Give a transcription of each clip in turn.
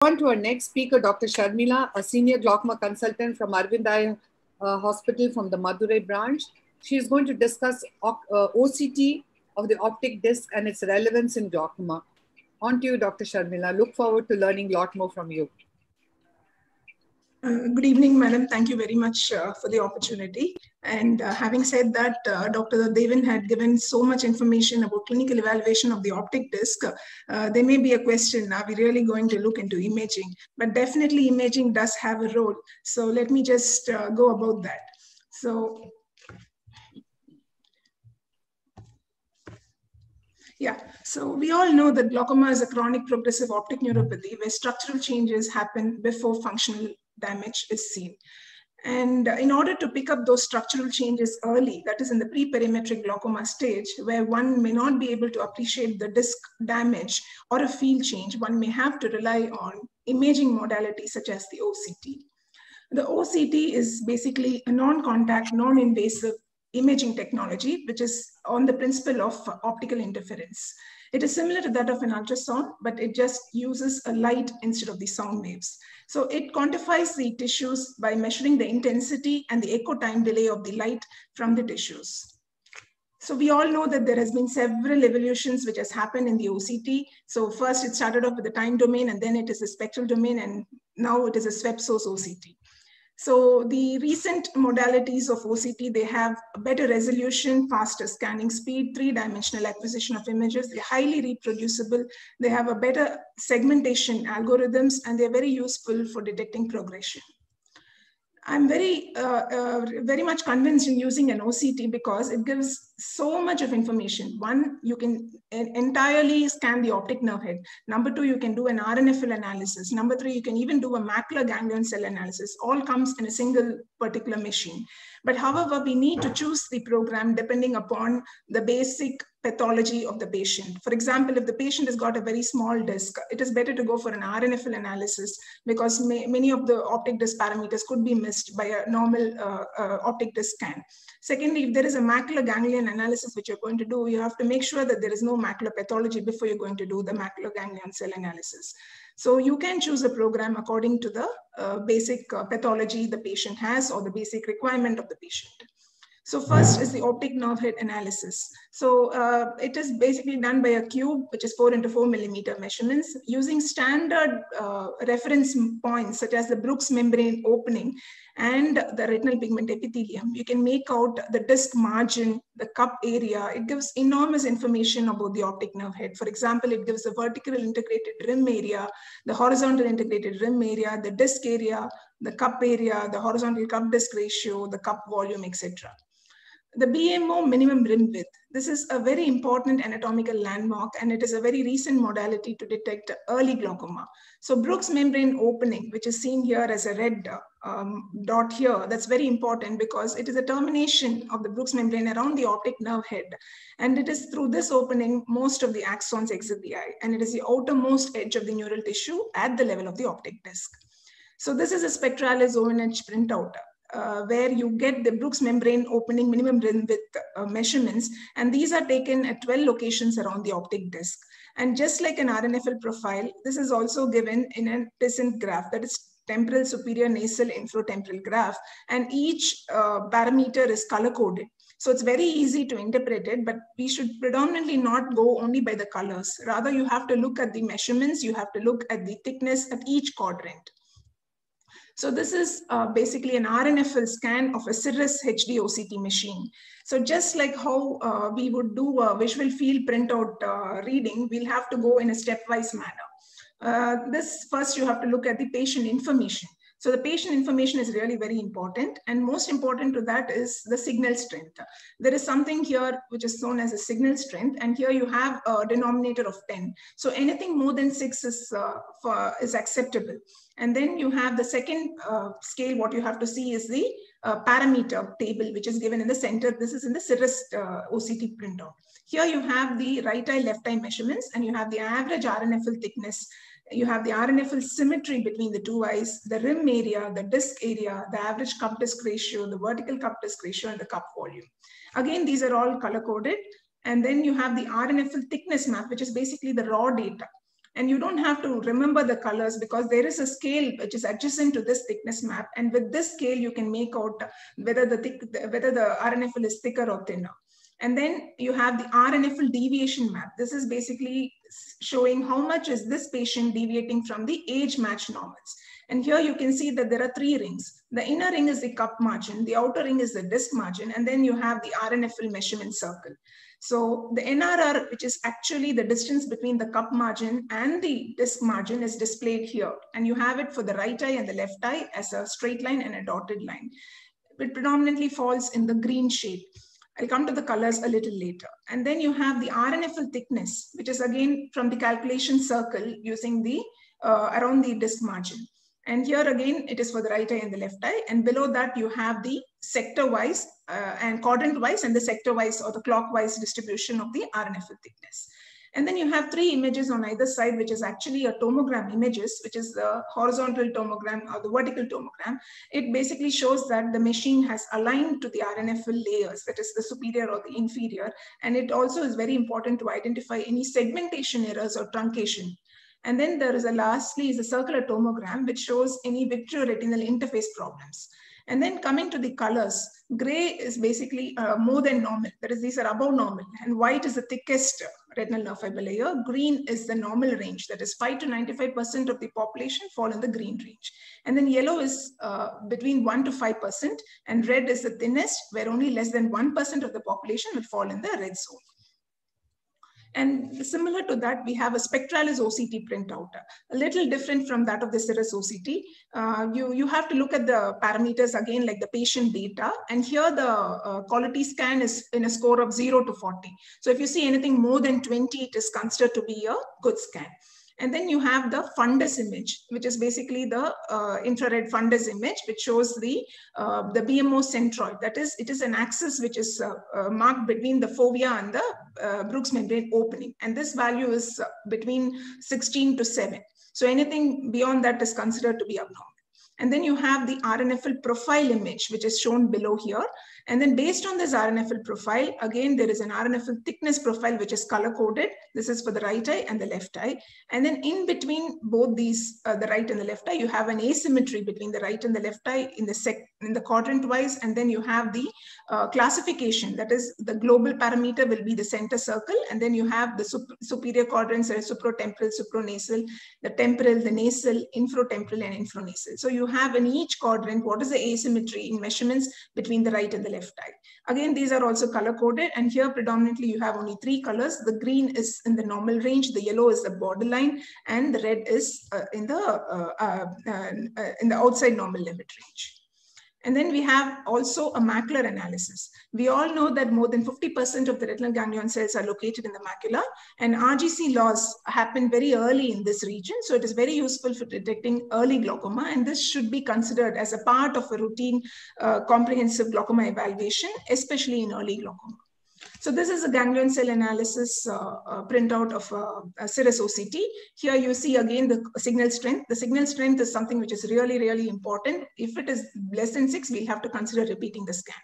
On to our next speaker, Dr. Sharmila, a senior glaucoma consultant from Arvind Eye Hospital from the Madurai branch. She is going to discuss OCT of the optic disc and its relevance in glaucoma. On to you, Dr. Sharmila. Look forward to learning a lot more from you. Good evening, madam. Thank you very much for the opportunity. And having said that, Dr. Devan had given so much information about clinical evaluation of the optic disc. There may be a question, are we really going to look into imaging? But definitely imaging does have a role. So let me just go about that. So, yeah, so we all know that glaucoma is a chronic progressive optic neuropathy where structural changes happen before functional damage is seen. And in order to pick up those structural changes early, that is in the pre-perimetric glaucoma stage, where one may not be able to appreciate the disc damage or a field change, one may have to rely on imaging modalities such as the OCT. The OCT is basically a non-contact, non-invasive imaging technology, which is on the principle of optical interference. It is similar to that of an ultrasound, but it just uses a light instead of the sound waves. So it quantifies the tissues by measuring the intensity and the echo time delay of the light from the tissues. So we all know that there has been several evolutions which has happened in the OCT. So first it started off with the time domain, and then it is a spectral domain, and now it is a swept source OCT. So the recent modalities of OCT, they have a better resolution, faster scanning speed, three-dimensional acquisition of images, they're highly reproducible, they have a better segmentation algorithms, and they're very useful for detecting progression. I'm very much convinced in using an OCT because it gives so much of information. One, you can entirely scan the optic nerve head. Number two, you can do an RNFL analysis. Number three, you can even do a macular ganglion cell analysis. All comes in a single particular machine. But however, we need to choose the program depending upon the basic pathology of the patient. For example, if the patient has got a very small disc, it is better to go for an RNFL analysis because many of the optic disc parameters could be missed by a normal optic disc scan. Secondly, if there is a macular ganglion analysis which you're going to do, you have to make sure that there is no macular pathology before you're going to do the macular ganglion cell analysis. So you can choose a program according to the basic pathology the patient has or the basic requirement of the patient. So first is the optic nerve head analysis. So it is basically done by a cube, which is 4 into 4 millimeter measurements using standard reference points such as the Brooks membrane opening and the retinal pigment epithelium. You can make out the disc margin, the cup area. It gives enormous information about the optic nerve head. For example, it gives the vertical integrated rim area, the horizontal integrated rim area, the disc area, the cup area, the horizontal cup disc ratio, the cup volume, etc. The BMO minimum rim width. This is a very important anatomical landmark, and it is a very recent modality to detect early glaucoma. So Brooks membrane opening, which is seen here as a red dot here, that's very important because it is a termination of the Brooks membrane around the optic nerve head. And it is through this opening, most of the axons exit the eye, and it is the outermost edge of the neural tissue at the level of the optic disc. So this is a spectralis ONH printout. Where you get the Brooks membrane opening minimum rim width measurements, and these are taken at 12 locations around the optic disc. And just like an RNFL profile, this is also given in a Tissent graph, that is temporal superior nasal infratemporal graph, and each parameter is color-coded. So it's very easy to interpret it, but we should predominantly not go only by the colors. Rather, you have to look at the measurements, you have to look at the thickness at each quadrant. So this is basically an RNFL scan of a Cirrus HD OCT machine. So just like how we would do a visual field printout reading, we'll have to go in a stepwise manner. This first you have to look at the patient information. So the patient information is really very important, and most important to that is the signal strength. There is something here which is known as a signal strength, and here you have a denominator of 10. So anything more than 6 is acceptable. And then you have the second scale, what you have to see is the parameter table, which is given in the center. This is in the Cirrus OCT printout. Here you have the right eye, left eye measurements, and you have the average RNFL thickness. You have the RNFL symmetry between the two eyes, the rim area, the disc area, the average cup disc ratio, the vertical cup disc ratio, and the cup volume. Again, these are all color-coded. And then you have the RNFL thickness map, which is basically the raw data. And you don't have to remember the colors because there is a scale which is adjacent to this thickness map. And with this scale, you can make out whether the RNFL is thicker or thinner. And then you have the RNFL deviation map. This is basically showing how much is this patient deviating from the age-matched normals. And here you can see that there are 3 rings. The inner ring is the cup margin, the outer ring is the disc margin, and then you have the RNFL measurement circle. So the NRR, which is actually the distance between the cup margin and the disc margin, is displayed here. And you have it for the right eye and the left eye as a straight line and a dotted line. It predominantly falls in the green shade. I'll come to the colors a little later. And then you have the RNFL thickness, which is again from the calculation circle using the around the disc margin. And here again, it is for the right eye and the left eye. And below that, you have the sector-wise and quadrant-wise and the sector-wise or the clockwise distribution of the RNFL thickness. And then you have 3 images on either side, which is actually a tomogram images, which is the horizontal tomogram or the vertical tomogram. It basically shows that the machine has aligned to the RNFL layers, that is the superior or the inferior. And it also is very important to identify any segmentation errors or truncation. And then there is lastly is a circular tomogram, which shows any vitreoretinal interface problems. And then coming to the colors, gray is basically more than normal. That is, these are above normal. And white is the thickest retinal nerve fiber layer. Green is the normal range. That is 5 to 95% of the population fall in the green range. And then yellow is between 1 to 5%. And red is the thinnest, where only less than 1% of the population will fall in the red zone. And similar to that, we have a spectralis OCT printout, a little different from that of the Cirrus OCT. You have to look at the parameters again, like the patient data. And here the quality scan is in a score of 0 to 40. So if you see anything more than 20, it is considered to be a good scan. And then you have the fundus image, which is basically the infrared fundus image, which shows the BMO centroid. That is, it is an axis which is marked between the fovea and the Brooks membrane opening. And this value is between 16 to 7. So anything beyond that is considered to be abnormal. And then you have the RNFL profile image, which is shown below here. And then based on this RNFL profile, again, there is an RNFL thickness profile, which is color coded. This is for the right eye and the left eye. And then in between both these, the right and the left eye, you have an asymmetry between the right and the left eye in the quadrant wise. And then you have the classification. That is, the global parameter will be the center circle. And then you have the superior quadrants, supratemporal, supranasal, the temporal, the nasal, infratemporal, and infranasal. So you have in each quadrant what is the asymmetry in measurements between the right and the left eye. Again, these are also color coded, and here predominantly you have only 3 colors. The green is in the normal range, the yellow is the borderline, and the red is in the outside normal limit range. And then we have also a macular analysis. We all know that more than 50% of the retinal ganglion cells are located in the macula, and RGC loss happened very early in this region. So it is very useful for detecting early glaucoma, and this should be considered as a part of a routine comprehensive glaucoma evaluation, especially in early glaucoma. So this is a ganglion cell analysis printout of a Cirrus OCT. Here you see again the signal strength. The signal strength is something which is really, really important. If it is less than 6, we'll have to consider repeating the scan.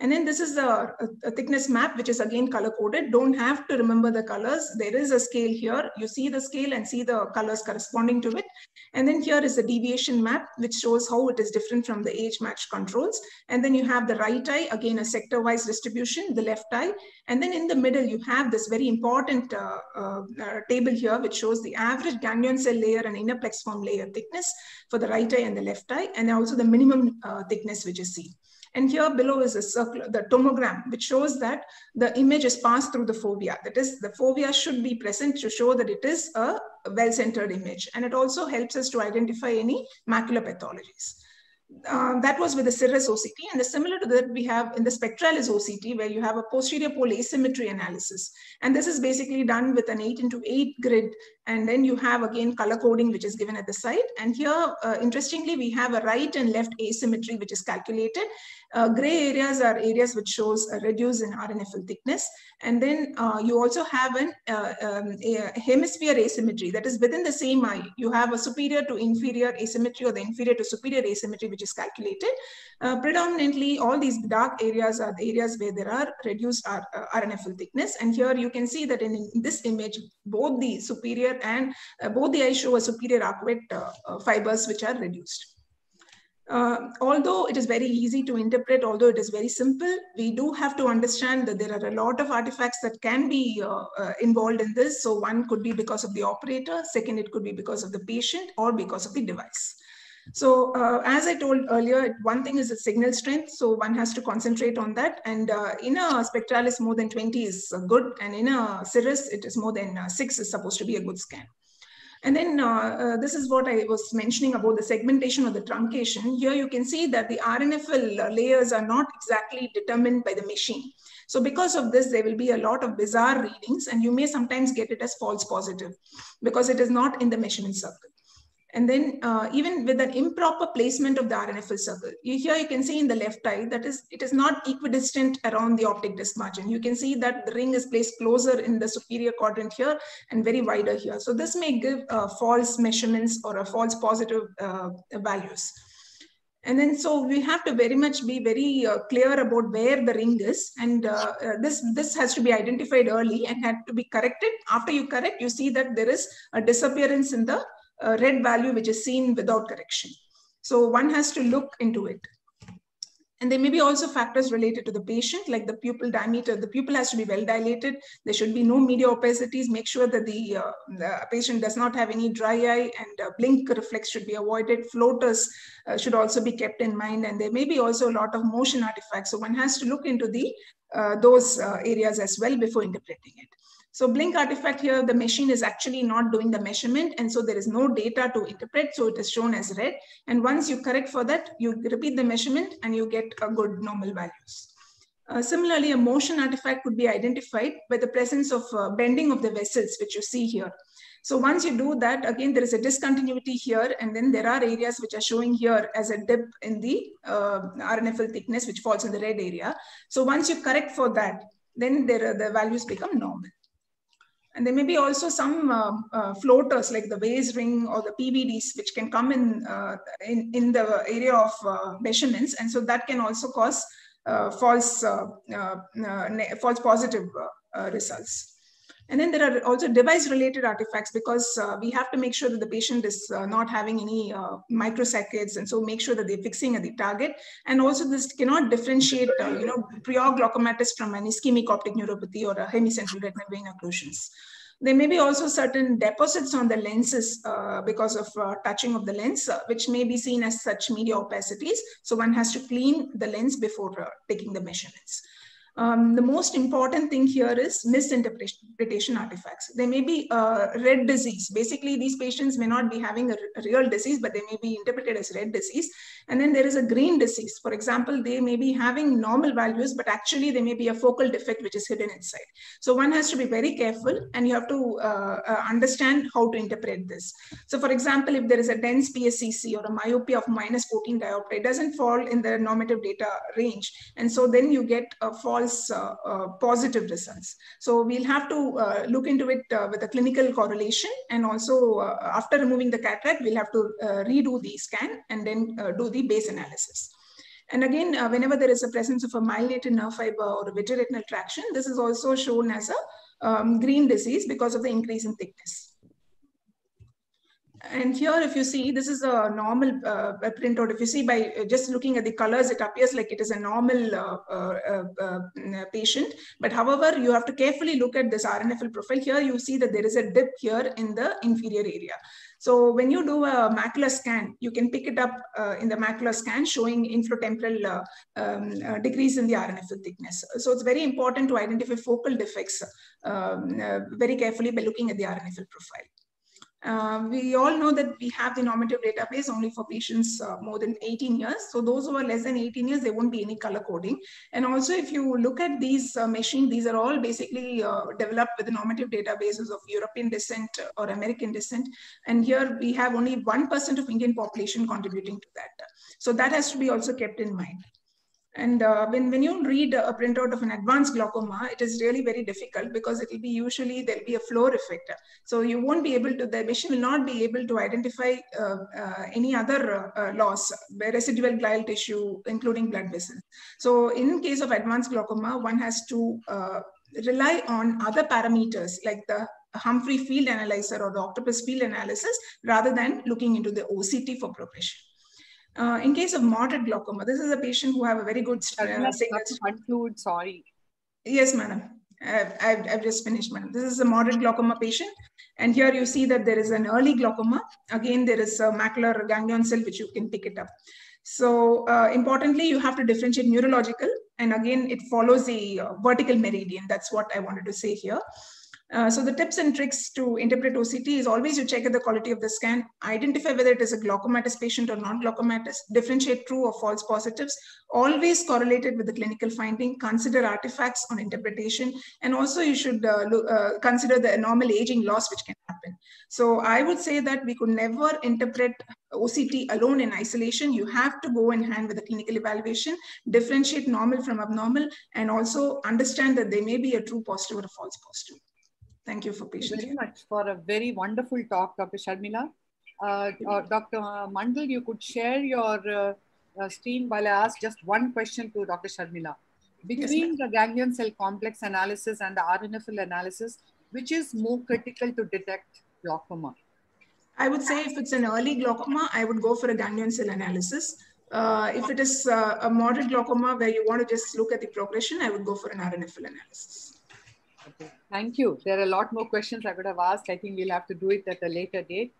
And then this is a thickness map, which is again color coded. Don't have to remember the colors. There is a scale here. You see the scale and see the colors corresponding to it. And then here is the deviation map, which shows how it is different from the age-matched controls. And then you have the right eye, again a sector-wise distribution, the left eye. And then in the middle, you have this very important table here, which shows the average ganglion cell layer and inner plexiform layer thickness for the right eye and the left eye, and also the minimum thickness which is seen. And here below is a circle, the tomogram, which shows that the image is passed through the fovea. That is, the fovea should be present to show that it is a well-centered image. And it also helps us to identify any macular pathologies. That was with the Cirrus OCT, and similar to that we have in the Spectralis OCT, where you have a posterior pole asymmetry analysis, and this is basically done with an 8x8 grid, and then you have again color coding which is given at the side. And here interestingly we have a right and left asymmetry which is calculated. Gray areas are areas which shows a reduce in RNFL thickness, and then you also have a hemisphere asymmetry, that is within the same eye you have a superior to inferior asymmetry or the inferior to superior asymmetry which which is calculated. Predominantly, all these dark areas are the areas where there are reduced RNFL thickness. And here you can see that in this image, both the superior and both the eyes show a superior arcuate fibers which are reduced. Although it is very easy to interpret, although it is very simple, we do have to understand that there are a lot of artifacts that can be involved in this. So one could be because of the operator, second it could be because of the patient, or because of the device. So as I told earlier, one thing is the signal strength. So one has to concentrate on that. And in a spectralis, more than 20 is good. And in a Cirrus, it is more than 6 is supposed to be a good scan. And then this is what I was mentioning about the segmentation or the truncation. Here you can see that the RNFL layers are not exactly determined by the machine. So because of this, there will be a lot of bizarre readings, and you may sometimes get it as false positive because it is not in the measurement circle. And then even with an improper placement of the RNFL circle, here you can see in the left eye that it is not equidistant around the optic disc margin. You can see that the ring is placed closer in the superior quadrant here and very wider here. So this may give false measurements or a false positive values. And then so we have to very much be very clear about where the ring is, and this has to be identified early and had to be corrected. After you correct, you see that there is a disappearance in the red value which is seen without correction. So one has to look into it. And there may be also factors related to the patient, like the pupil diameter. The pupil has to be well dilated. There should be no media opacities. Make sure that the patient does not have any dry eye, and blink reflex should be avoided. Floaters should also be kept in mind. And there may be also a lot of motion artifacts. So one has to look into those areas as well before interpreting it. So blink artifact here, the machine is actually not doing the measurement, and so there is no data to interpret, so it is shown as red. And once you correct for that, you repeat the measurement and you get a good normal values. Similarly, a motion artifact could be identified by the presence of bending of the vessels, which you see here. So once you do that, again, there is a discontinuity here, and then there are areas which are showing here as a dip in the RNFL thickness, which falls in the red area. So once you correct for that, then the values become normal. And there may be also some floaters like the Weiss ring or the PVDs, which can come in the area of measurements. And so that can also cause false positive results. And then there are also device-related artifacts, because we have to make sure that the patient is not having any microsaccades, and so make sure that they're fixing at the target. And also this cannot differentiate, prior glaucomatous from an ischemic optic neuropathy or a hemicentral retinal vein occlusions. There may be also certain deposits on the lenses because of touching of the lens, which may be seen as such media opacities. So one has to clean the lens before taking the measurements. The most important thing here is misinterpretation artifacts. There may be red disease. Basically, these patients may not be having a real disease, but they may be interpreted as red disease. And then there is a green disease. For example, they may be having normal values, but actually there may be a focal defect which is hidden inside. So one has to be very careful, and you have to understand how to interpret this. So for example, if there is a dense PSCC or a myopia of -14 diopter, it doesn't fall in the normative data range. And so then you get a false positive results. So we'll have to look into it with a clinical correlation, and also after removing the cataract, we'll have to redo the scan and then do the base analysis. And again, whenever there is a presence of a myelinated nerve fiber or a vitreoretinal traction, this is also shown as a green disease because of the increase in thickness. And here, if you see, this is a normal printout. If you see by just looking at the colors, it appears like it is a normal patient. But however, you have to carefully look at this RNFL profile. Here you see that there is a dip here in the inferior area. So when you do a macular scan, you can pick it up in the macular scan showing infratemporal decrease in the RNFL thickness. So it's very important to identify focal defects very carefully by looking at the RNFL profile. We all know that we have the normative database only for patients more than 18 years. So those who are less than 18 years, there won't be any color coding. And also, if you look at these machines, these are all basically developed with the normative databases of European descent or American descent. And here we have only 1% of Indian population contributing to that. So that has to be also kept in mind. And when you read a printout of an advanced glaucoma, it is really very difficult because it will be usually there'll be a floor effect. So you won't be able to, the machine will not be able to identify any other loss, residual glial tissue, including blood vessels. So in case of advanced glaucoma, one has to rely on other parameters like the Humphrey field analyzer or the octopus field analysis rather than looking into the OCT for progression. In case of moderate glaucoma, this is a patient who have a very good signal. Conclude, sorry. Yes, madam. I've just finished, madam. This is a moderate glaucoma patient. And here you see that there is an early glaucoma. Again, there is a macular ganglion cell, which you can pick it up. So importantly, you have to differentiate neurological. And again, it follows the vertical meridian. That's what I wanted to say here. So the tips and tricks to interpret OCT is always you check at the quality of the scan, identify whether it is a glaucomatous patient or non-glaucomatous, differentiate true or false positives, always correlated with the clinical finding, consider artifacts on interpretation, and also you should consider the normal aging loss which can happen. So I would say that we could never interpret OCT alone in isolation. You have to go in hand with the clinical evaluation, differentiate normal from abnormal, and also understand that there may be a true positive or a false positive. Thank you for patience. Thank you very much for a very wonderful talk, Dr. Sharmila. Dr. Mandal, you could share your screen while I ask just one question to Dr. Sharmila. Between the ganglion cell complex analysis and the RNFL analysis, which is more critical to detect glaucoma? I would say if it's an early glaucoma, I would go for a ganglion cell analysis. If it is a moderate glaucoma where you want to just look at the progression, I would go for an RNFL analysis. Okay, thank you. There are a lot more questions I would have asked. I think we'll have to do it at a later date.